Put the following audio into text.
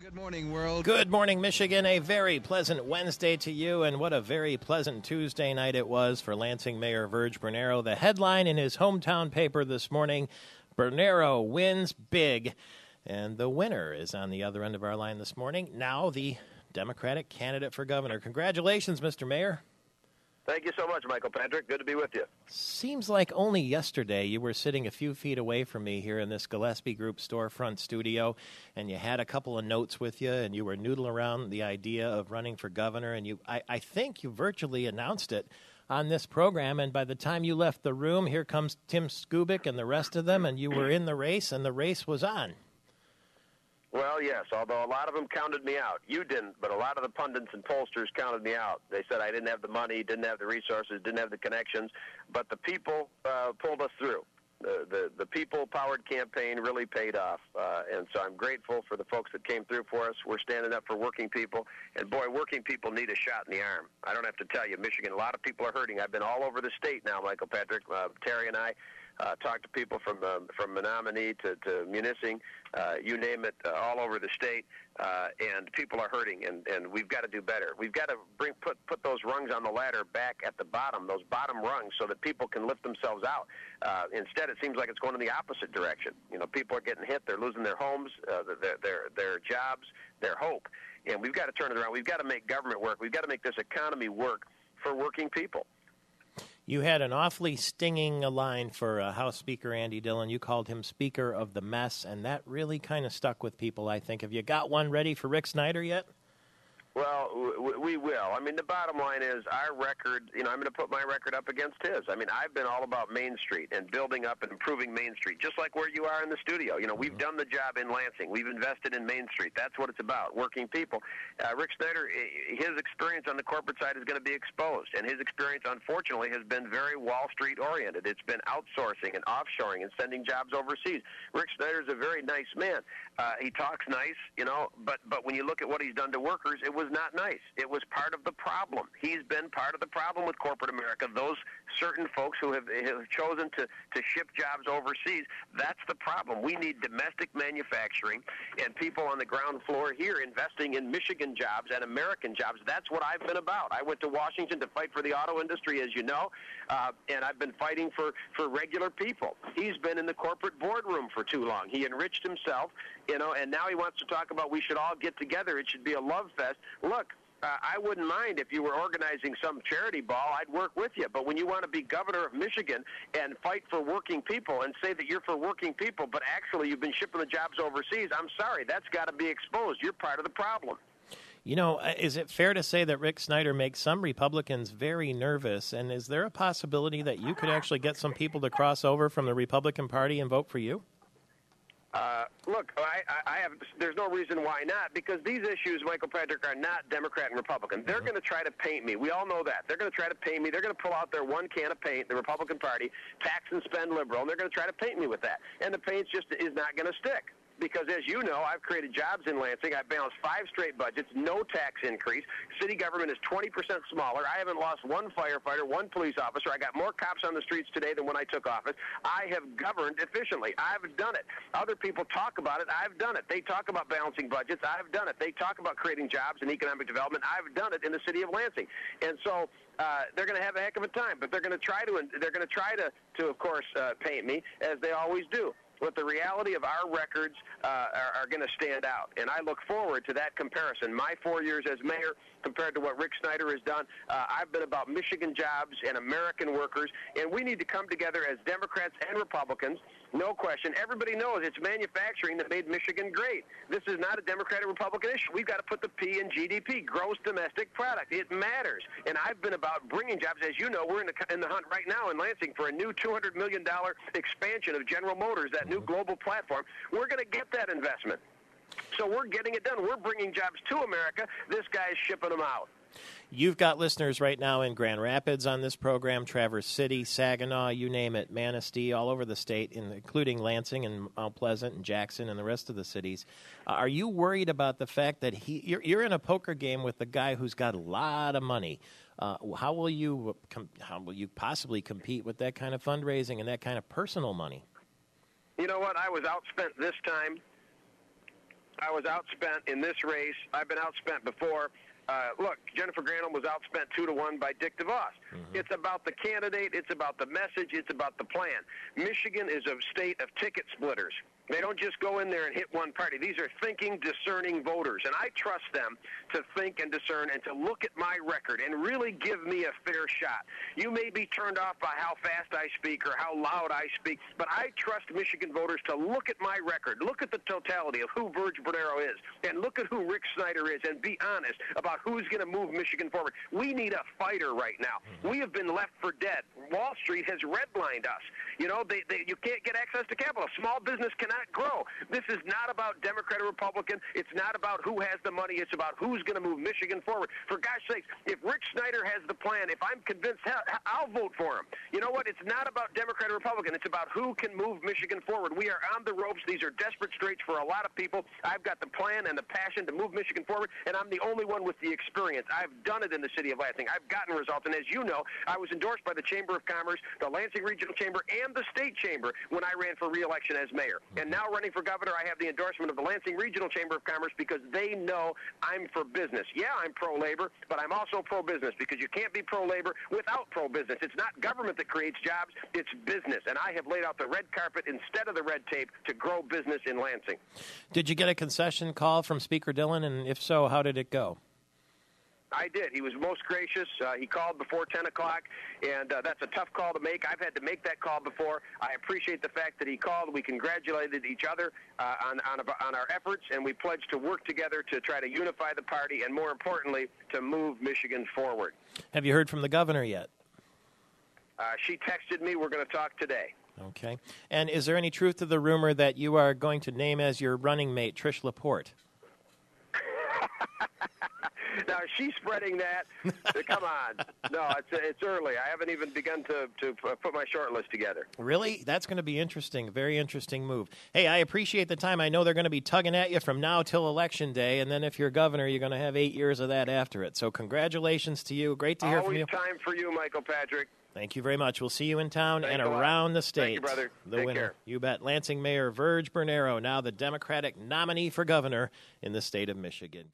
Good morning, world. Good morning, Michigan. A very pleasant Wednesday to you, and what a very pleasant Tuesday night it was for Lansing Mayor Virg Bernero. The headline in his hometown paper this morning, Bernero wins big, and the winner is on the other end of our line this morning, now the Democratic candidate for governor. Congratulations, Mr. Mayor. Thank you so much, Michael Patrick. Good to be with you. Seems like only yesterday you were sitting a few feet away from me here in this Gillespie Group storefront studio, and you had a couple of notes with you, and you were noodling around the idea of running for governor, and I think you virtually announced it on this program, and by the time you left the room, here comes Tim Skubic and the rest of them, and you were in the race, and the race was on. Well, yes, although a lot of them counted me out. You didn't, but a lot of the pundits and pollsters counted me out. They said I didn't have the money, didn't have the resources, didn't have the connections, but the people pulled us through. The people-powered campaign really paid off, and so I'm grateful for the folks that came through for us. We're standing up for working people, and boy, working people need a shot in the arm. I don't have to tell you, Michigan, a lot of people are hurting. I've been all over the state now, Michael Patrick. Terry and I talked to people from Menominee to Munising, you name it, all over the state, and people are hurting, and we've got to do better. We've got to put those rungs on the ladder back at the bottom, those bottom rungs, so that people can lift themselves out. Instead, it seems like it's going in the opposite direction. You know, people are getting hit, they're losing their homes, their jobs, their hope, and we've got to turn it around. We've got to make government work. We've got to make this economy work for working people. You had an awfully stinging line for House Speaker Andy Dillon. You called him Speaker of the Mess, and that really kind of stuck with people, I think. Have you got one ready for Rick Snyder yet? Well, we will. I mean, the bottom line is our record, you know, I'm going to put my record up against his. I mean, I've been all about Main Street and building up and improving Main Street, just like where you are in the studio. You know, we've done the job in Lansing. We've invested in Main Street. That's what it's about, working people. Rick Snyder, his experience on the corporate side is going to be exposed, and his experience, unfortunately, has been very Wall Street oriented. It's been outsourcing and offshoring and sending jobs overseas. Rick Snyder's a very nice man. He talks nice, you know, but when you look at what he's done to workers, it was not nice. It was part of the problem. He's been part of the problem with corporate America. Those certain folks who have chosen to ship jobs overseas, that's the problem. We need domestic manufacturing and people on the ground floor here investing in Michigan jobs and American jobs. That's what I've been about. I went to Washington to fight for the auto industry, as you know, and I've been fighting for regular people. He's been in the corporate boardroom for too long. He enriched himself, you know, and now he wants to talk about we should all get together. It should be a love fest. Look, I wouldn't mind if you were organizing some charity ball. I'd work with you. But when you want to be governor of Michigan and fight for working people and say that you're for working people, but actually you've been shipping the jobs overseas, I'm sorry, that's got to be exposed. You're part of the problem. You know, is it fair to say that Rick Snyder makes some Republicans very nervous? And is there a possibility that you could actually get some people to cross over from the Republican Party and vote for you? Look, I have. There's no reason why not, because these issues, Michael Patrick, are not Democrat and Republican. They're going to try to paint me. We all know that. They're going to try to paint me. They're going to pull out their one can of paint, the Republican Party, tax and spend liberal, and they're going to try to paint me with that. And the paint just is not going to stick. Because, as you know, I've created jobs in Lansing. I've balanced 5 straight budgets, no tax increase. City government is 20% smaller. I haven't lost one firefighter, one police officer. I got more cops on the streets today than when I took office. I have governed efficiently. I've done it. Other people talk about it. I've done it. They talk about balancing budgets. I've done it. They talk about creating jobs and economic development. I've done it in the city of Lansing. And so they're going to have a heck of a time, but they're going to try to, of course, paint me, as they always do. But the reality of our records are going to stand out. And I look forward to that comparison. My 4 years as mayor compared to what Rick Snyder has done. I've been about Michigan jobs and American workers, and we need to come together as Democrats and Republicans. No question. Everybody knows it's manufacturing that made Michigan great. This is not a Democrat or Republican issue. We've got to put the P in GDP, gross domestic product. It matters. And I've been about bringing jobs. As you know, we're in the hunt right now in Lansing for a new $200 million expansion of General Motors, that new global platform. We're going to get that investment. So we're getting it done. We're bringing jobs to America. This guy's shipping them out. You've got listeners right now in Grand Rapids on this program, Traverse City, Saginaw, you name it, Manistee, all over the state, including Lansing and Mount Pleasant and Jackson and the rest of the cities. Are you worried about the fact that you're in a poker game with the guy who's got a lot of money? How will you possibly compete with that kind of fundraising and that kind of personal money? You know what? I was outspent this time I was outspent in this race. I've been outspent before. Look, Jennifer Granholm was outspent 2-1 by Dick DeVos. It's about the candidate. It's about the message. It's about the plan. Michigan is a state of ticket splitters. They don't just go in there and hit one party. These are thinking, discerning voters, and I trust them to think and discern and to look at my record and really give me a fair shot. You may be turned off by how fast I speak or how loud I speak, but I trust Michigan voters to look at my record, look at the totality of who Virg Bernero is, and look at who Rick Snyder is, and be honest about who's going to move Michigan forward. We need a fighter right now. We have been left for dead. Wall Street has redlined us. You know, you can't get access to capital. Small business cannot grow. This is not about Democrat or Republican. It's not about who has the money. It's about who's going to move Michigan forward. For gosh sakes, if Rick Snyder has the plan, if I'm convinced, hell, I'll vote for him. You know what? It's not about Democrat or Republican. It's about who can move Michigan forward. We are on the ropes. These are desperate straits for a lot of people. I've got the plan and the passion to move Michigan forward, and I'm the only one with the experience. I've done it in the city of Lansing. I've gotten results, and as you know, I was endorsed by the Chamber of Commerce, the Lansing Regional Chamber, and the State Chamber when I ran for re-election as mayor. And now running for governor, I have the endorsement of the Lansing Regional Chamber of Commerce because they know I'm for business. Yeah, I'm pro-labor, but I'm also pro-business because you can't be pro-labor without pro-business. It's not government that creates jobs, it's business. And I have laid out the red carpet instead of the red tape to grow business in Lansing. Did you get a concession call from Speaker Dillon, and if so, how did it go? I did. He was most gracious. He called before 10 o'clock, and that's a tough call to make. I've had to make that call before. I appreciate the fact that he called. We congratulated each other on our efforts, and we pledged to work together to try to unify the party and, more importantly, to move Michigan forward. Have you heard from the governor yet? She texted me. We're going to talk today. Okay. And is there any truth to the rumor that you are going to name as your running mate Trish LaPorte? Now, is she spreading that? Come on. No, it's early. I haven't even begun to put my short list together. Really? That's going to be interesting. Very interesting move. Hey, I appreciate the time. I know they're going to be tugging at you from now till Election Day, and then if you're governor, you're going to have 8 years of that after it. So congratulations to you. Great to hear from you. Always time for you, Michael Patrick. Thank you very much. We'll see you in town Thanks and around the state. Thank you, brother. The Take winner. care. You bet. Lansing Mayor Virg Bernero, now the Democratic nominee for governor in the state of Michigan.